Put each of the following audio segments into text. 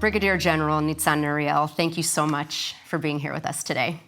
Brigadier General Nitzan Nuriel, thank you so much for being here with us today.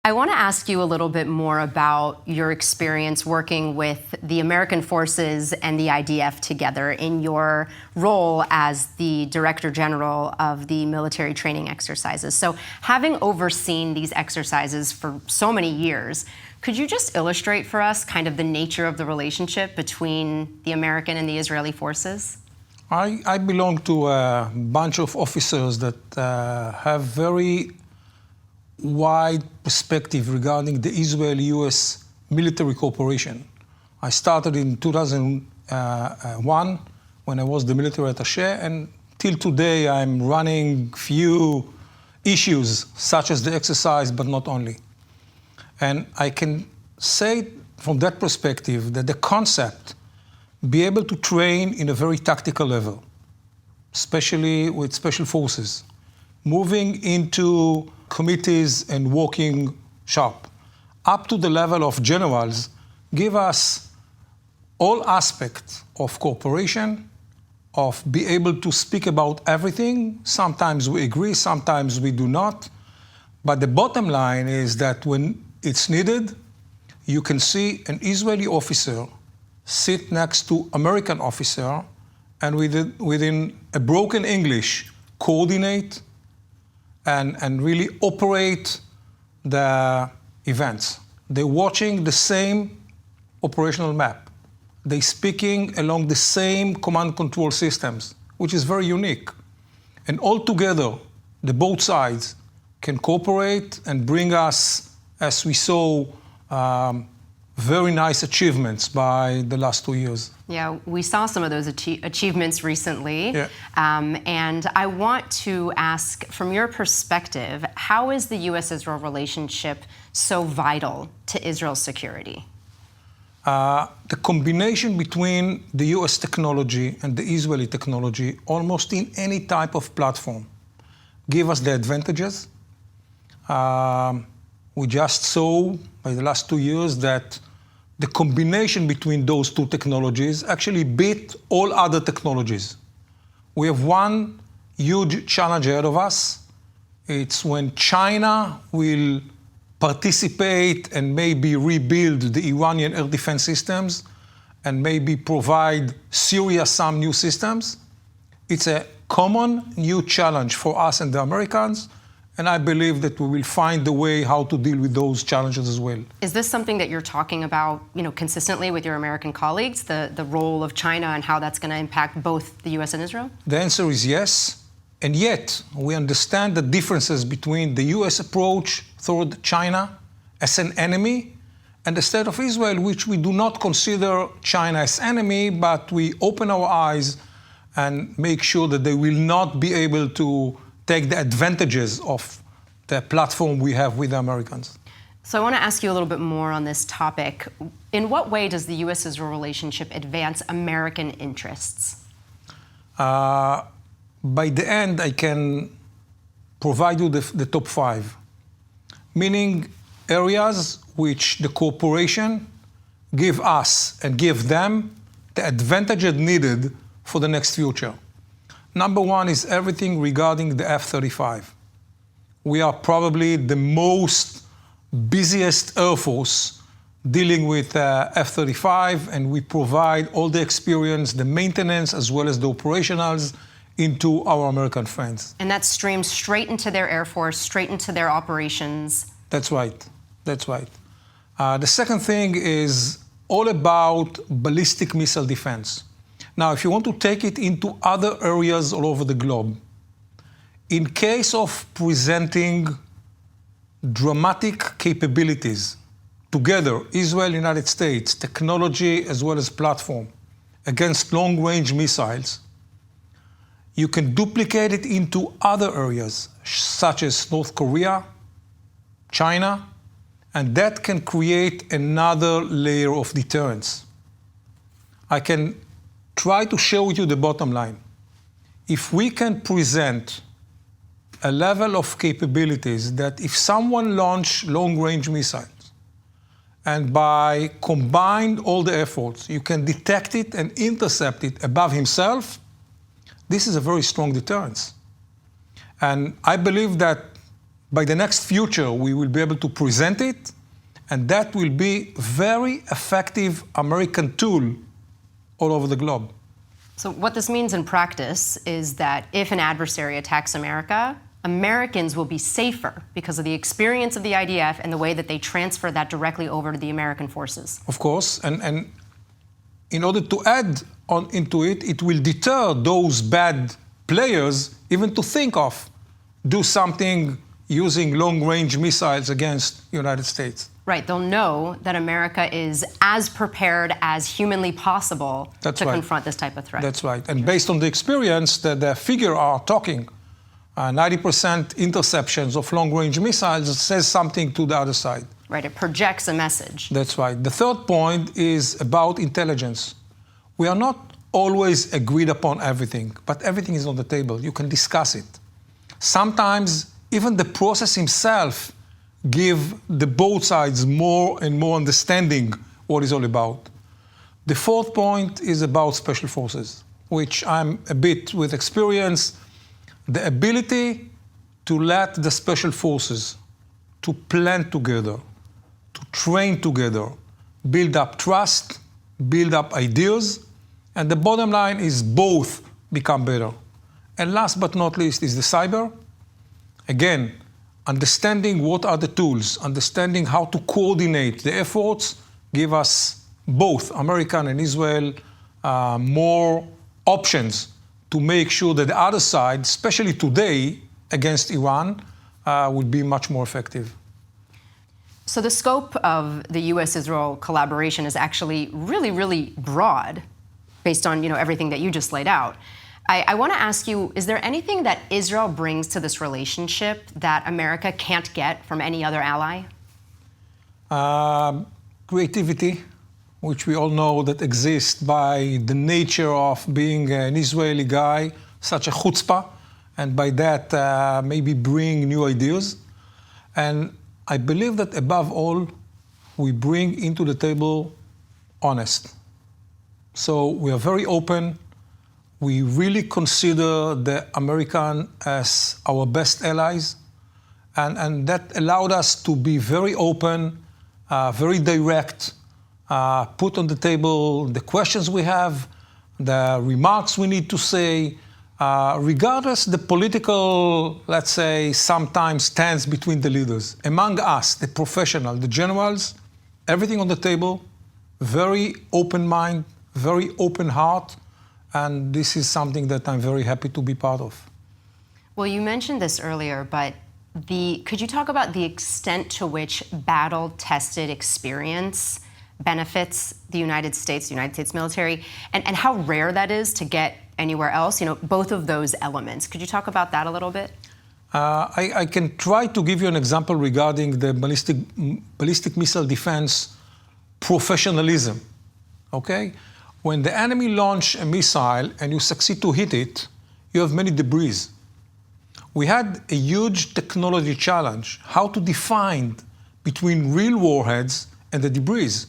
I want to ask you a little bit more about your experience working with the American forces and the IDF together in your role as the Director General of the military training exercises. So having overseen these exercises for so many years, could you just illustrate for us kind of the nature of the relationship between the American and the Israeli forces? I belong to a bunch of officers that have very wide perspective regarding the Israel-U.S. military cooperation. I started in 2001 when I was the military attaché, and till today I'm running few issues such as the exercise, but not only. And I can say from that perspective that the concept, be able to train in a very tactical level, especially with special forces, moving into committees and working sharp, up to the level of generals, give us all aspects of cooperation, of be able to speak about everything. Sometimes we agree, sometimes we do not. But the bottom line is that when it's needed, you can see an Israeli officer sit next to American officer and within a broken English coordinate and really operate the events. They're watching the same operational map. They're speaking along the same command control systems, which is very unique. And all together, the both sides can cooperate and bring us, as we saw, very nice achievements by the last 2 years. Yeah, we saw some of those achievements recently. Yeah. And I want to ask, from your perspective, how is the U.S. Israel relationship so vital to Israel's security? The combination between the U.S. technology and the Israeli technology, almost in any type of platform, give us the advantages. We just saw by the last 2 years that the combination between those two technologies actually beat all other technologies. We have one huge challenge ahead of us. It's when China will participate and maybe rebuild the Iranian air defense systems and maybe provide Syria some new systems. It's a common new challenge for us and the Americans. And I believe that we will find the way how to deal with those challenges as well. Is this something that you're talking about, consistently with your American colleagues, the role of China and how that's going to impact both the U.S. and Israel? The answer is yes. And yet, we understand the differences between the U.S. approach toward China as an enemy and the state of Israel, which we do not consider China as enemy, but we open our eyes and make sure that they will not be able to take the advantages of the platform we have with the Americans. So I want to ask you a little bit more on this topic. In what way does the U.S.-Israel relationship advance American interests? By the end, I can provide you the top 5, meaning areas which the cooperation give us and give them the advantages needed for the next future. Number 1 is everything regarding the F-35. We are probably the most busiest Air Force dealing with F-35, and we provide all the experience, the maintenance, as well as the operationals into our American friends. And that streams straight into their Air Force, straight into their operations. That's right. That's right. The second thing is all about ballistic missile defense. Now, if you want to take it into other areas all over the globe, in case of presenting dramatic capabilities together, Israel, United States, technology as well as platform, against long-range missiles, you can duplicate it into other areas, such as North Korea, China, and that can create another layer of deterrence. I can try to show you the bottom line. If we can present a level of capabilities that if someone launch long-range missiles, and by combined all the efforts, you can detect it and intercept it above himself, this is a very strong deterrence. And I believe that by the next future, we will be able to present it, and that will be very effective American tool all over the globe. So what this means in practice is that if an adversary attacks America, Americans will be safer because of the experience of the IDF and the way that they transfer that directly over to the American forces. Of course, and in order to add on into it, it will deter those bad players even to think of do something using long-range missiles against the United States. Right, they'll know that America is as prepared as humanly possible to confront this type of threat. That's right, and based on the experience, the figure are talking. 90% interceptions of long-range missiles says something to the other side. Right, it projects a message. That's right. The third point is about intelligence. We are not always agreed upon everything, but everything is on the table. You can discuss it. Sometimes even the process himself give the both sides more and more understanding what it's all about. The fourth point is about special forces, which I'm a bit with experience. The ability to let the special forces to plan together, to train together, build up trust, build up ideas, and the bottom line is both become better. And last but not least is the cyber. Again, understanding what are the tools, understanding how to coordinate the efforts, give us both, American and Israel, more options to make sure that the other side, especially today against Iran, would be much more effective. So the scope of the U.S. Israel collaboration is actually really, really broad based on everything that you just laid out. I want to ask you, is there anything that Israel brings to this relationship that America can't get from any other ally? Creativity, which we all know that exists by the nature of being an Israeli guy, such a chutzpah, and by that maybe bring new ideas. And I believe that above all, we bring into the table honest. So we are very open. We really consider the American as our best allies. And that allowed us to be very open, very direct, put on the table the questions we have, the remarks we need to say, regardless the political, let's say, sometimes stands between the leaders. Among us, the professional, the generals, everything on the table, very open mind, very open heart, and this is something that I'm very happy to be part of. Well, you mentioned this earlier, but could you talk about the extent to which battle-tested experience benefits the United States military, and how rare that is to get anywhere else? Both of those elements. Could you talk about that a little bit? I can try to give you an example regarding the ballistic missile defense professionalism, okay? When the enemy launch a missile and you succeed to hit it, you have many debris. We had a huge technology challenge, how to define between real warheads and the debris.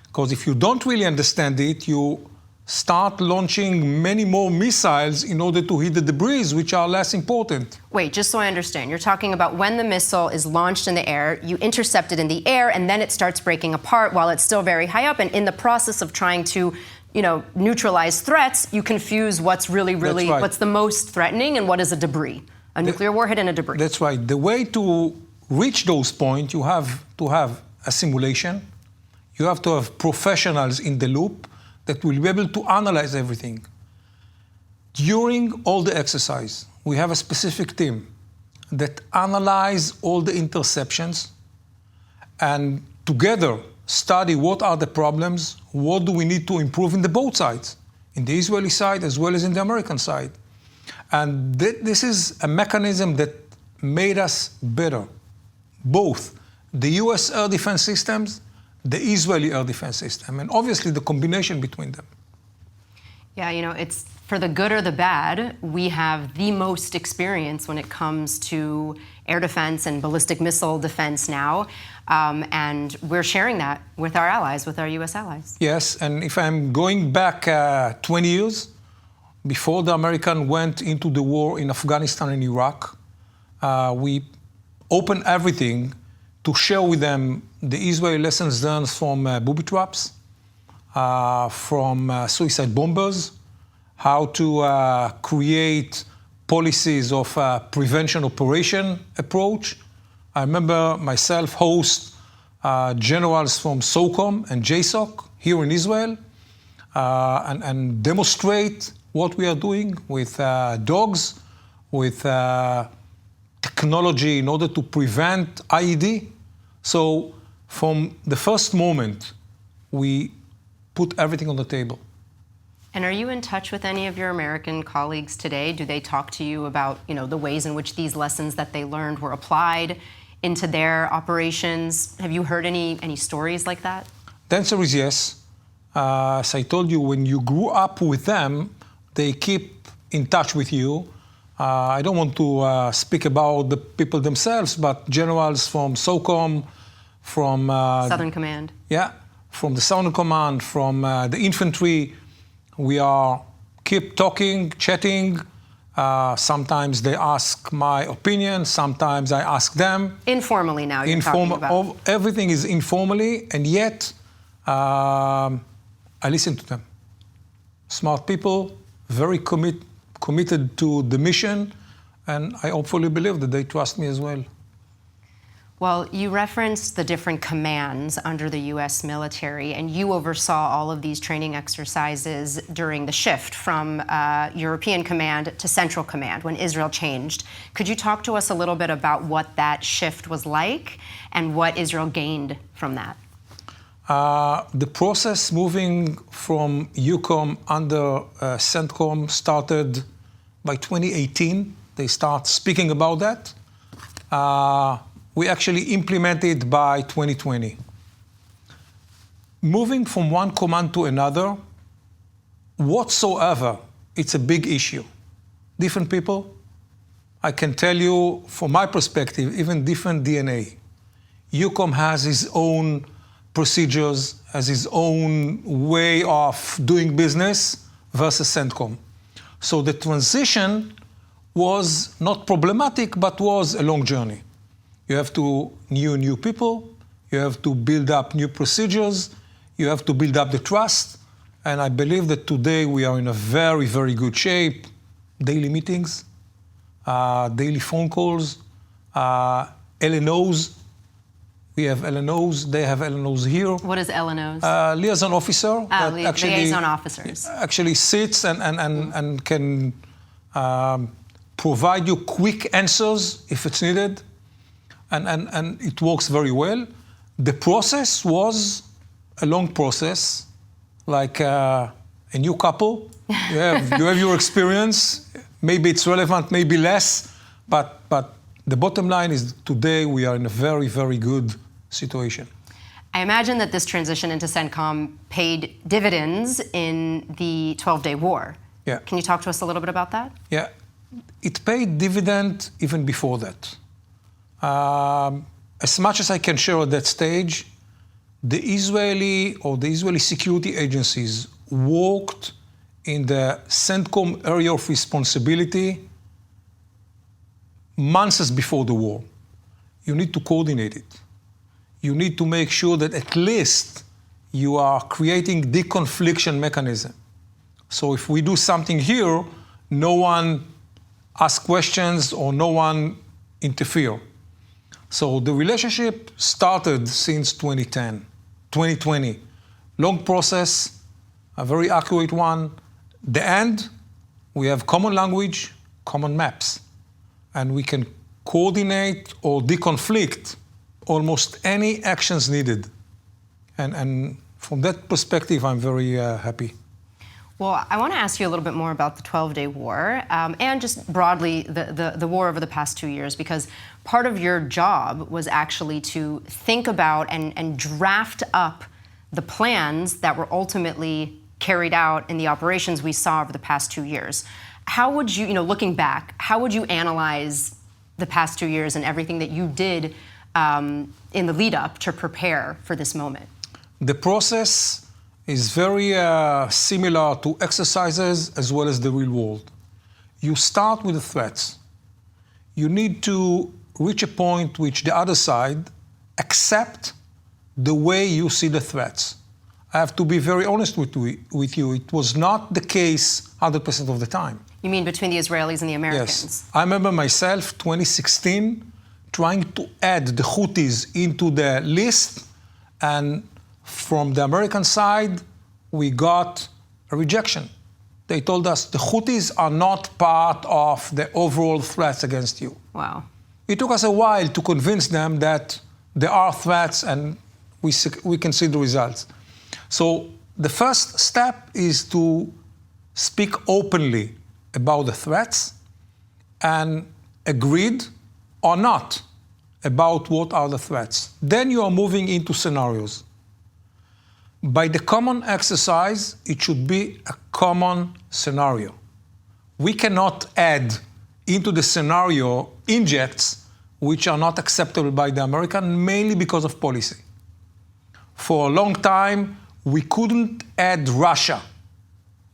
Because if you don't really understand it, you start launching many more missiles in order to hit the debris, which are less important. Wait, just so I understand, you're talking about when the missile is launched in the air, you intercept it in the air, and then it starts breaking apart while it's still very high up, and in the process of trying to neutralize threats, you confuse what's really, right. What's the most threatening and what is a debris, a nuclear warhead and a debris. That's right. The way to reach those points, you have to have a simulation. You have to have professionals in the loop that will be able to analyze everything. During all the exercise, we have a specific team that analyze all the interceptions and together study what are the problems, what do we need to improve in the both sides, in the Israeli side as well as in the American side. And this is a mechanism that made us better, both the U.S. air defense systems, the Israeli air defense system, and obviously the combination between them. Yeah, it's for the good or the bad, we have the most experience when it comes to air defense and ballistic missile defense now, and we're sharing that with our allies, with our U.S. allies. Yes, and if I'm going back 20 years, before the Americans went into the war in Afghanistan and Iraq, we opened everything to share with them the Israeli lessons learned from booby traps, from suicide bombers, how to create policies of prevention operation approach. I remember myself host generals from SOCOM and JSOC here in Israel and demonstrate what we are doing with dogs, with technology in order to prevent IED. So from the first moment, we put everything on the table. And are you in touch with any of your American colleagues today? Do they talk to you about, the ways in which these lessons that they learned were applied into their operations? Have you heard any stories like that? The answer is yes. As I told you, when you grew up with them, they keep in touch with you. I don't want to speak about the people themselves, but generals from SOCOM, from Southern Command. Yeah, from the Southern Command, from the infantry. We keep talking, chatting. Sometimes they ask my opinion. Sometimes I ask them. Informally now, you're talking about. Everything is informally, and yet I listen to them. Smart people, very committed to the mission, and I hopefully believe that they trust me as well. Well, you referenced the different commands under the U.S. military, and you oversaw all of these training exercises during the shift from European Command to Central Command when Israel changed. Could you talk to us a little bit about what that shift was like and what Israel gained from that? The process moving from EUCOM under CENTCOM started by 2018. They start speaking about that. We actually implemented by 2020. Moving from one command to another, whatsoever, it's a big issue. Different people, I can tell you from my perspective, even different DNA. EUCOM has its own procedures, has its own way of doing business versus CENTCOM. So the transition was not problematic, but was a long journey. You have to new people, you have to build up new procedures, you have to build up the trust, and I believe that today we are in a very, very good shape. Daily meetings, daily phone calls, LNOs. We have LNOs, they have LNOs here. What is LNOs? Liaison officer. Liaison officers. Actually sits and can provide you quick answers if it's needed. And it works very well. The process was a long process, like a new couple. You have your experience. Maybe it's relevant, maybe less, but the bottom line is today we are in a very, very good situation. I imagine that this transition into CENTCOM paid dividends in the 12-day war. Yeah. Can you talk to us a little bit about that? Yeah, it paid dividend even before that. As much as I can share at that stage, the Israeli security agencies worked in the CENTCOM area of responsibility months before the war. You need to coordinate it. You need to make sure that at least you are creating deconfliction mechanism. So if we do something here, no one asks questions or no one interfere. So the relationship started since 2020. Long process, a very accurate one. The end, we have common language, common maps, and we can coordinate or deconflict almost any actions needed. And from that perspective, I'm very happy. Well, I want to ask you a little bit more about the 12-day war and just broadly the war over the past 2 years, because part of your job was actually to think about and draft up the plans that were ultimately carried out in the operations we saw over the past 2 years. How would you, looking back, how would you analyze the past 2 years and everything that you did in the lead up to prepare for this moment? The process is very similar to exercises as well as the real world. You start with the threats. You need to reach a point which the other side accept the way you see the threats. I have to be very honest with you. It was not the case 100% of the time. You mean between the Israelis and the Americans? Yes. I remember myself, 2016, trying to add the Houthis into the list, and from the American side, we got a rejection. They told us the Houthis are not part of the overall threats against you. Wow. It took us a while to convince them that there are threats, and we can see the results. So the first step is to speak openly about the threats and agreed or not about what are the threats. Then you are moving into scenarios. By the common exercise, it should be a common scenario. We cannot add into the scenario injects which are not acceptable by the American, mainly because of policy. For a long time, we couldn't add Russia.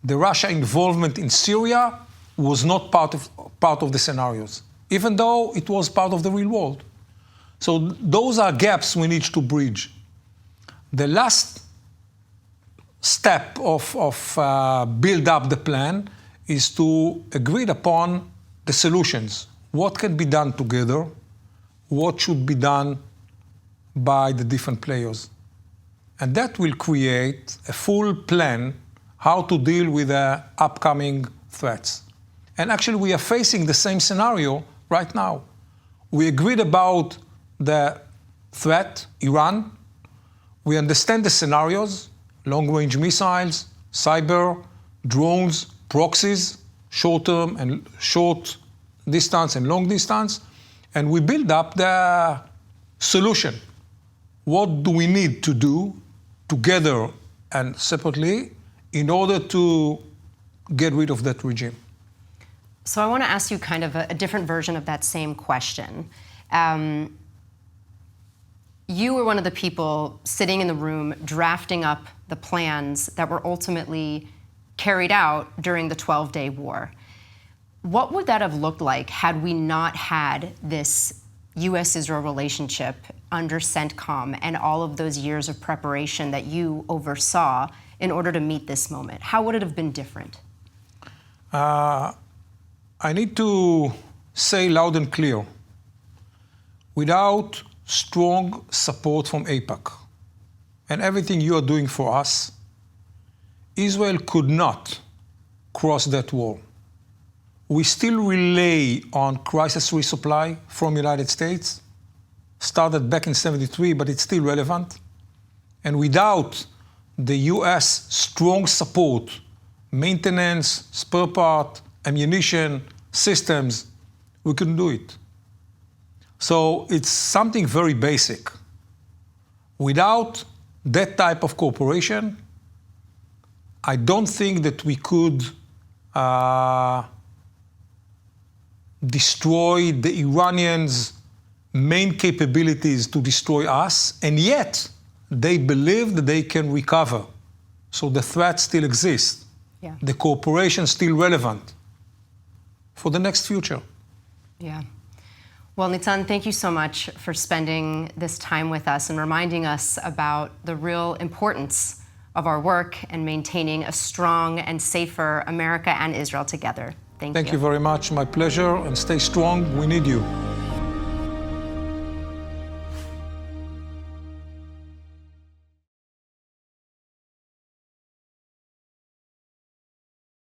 The Russia involvement in Syria was not part of the scenarios, even though it was part of the real world. So those are gaps we need to bridge. The last step of build up the plan is to agree upon the solutions. What can be done together? What should be done by the different players? And that will create a full plan how to deal with the upcoming threats. And actually, we are facing the same scenario right now. We agreed about the threat, Iran. We understand the scenarios, long-range missiles, cyber, drones, proxies, short-term and short distance and long distance, and we build up the solution. What do we need to do together and separately in order to get rid of that regime? So I want to ask you kind of a different version of that same question. You were one of the people sitting in the room drafting up the plans that were ultimately carried out during the 12-day war. What would that have looked like had we not had this U.S. Israel relationship under CENTCOM and all of those years of preparation that you oversaw in order to meet this moment? How would it have been different? I need to say loud and clear, without strong support from AIPAC and everything you are doing for us, Israel could not cross that wall. We still rely on crisis resupply from United States, started back in '73, but it's still relevant. And without the US strong support, maintenance, spare part, ammunition, systems, we couldn't do it. So it's something very basic. Without that type of cooperation, I don't think that we could destroy the Iranians' main capabilities to destroy us, and yet they believe that they can recover. So the threat still exists. Yeah. The cooperation is still relevant for the next future. Yeah. Well, Nitzan, thank you so much for spending this time with us and reminding us about the real importance of our work and maintaining a strong and safer America and Israel together. Thank you. Thank you very much. My pleasure. And stay strong. We need you.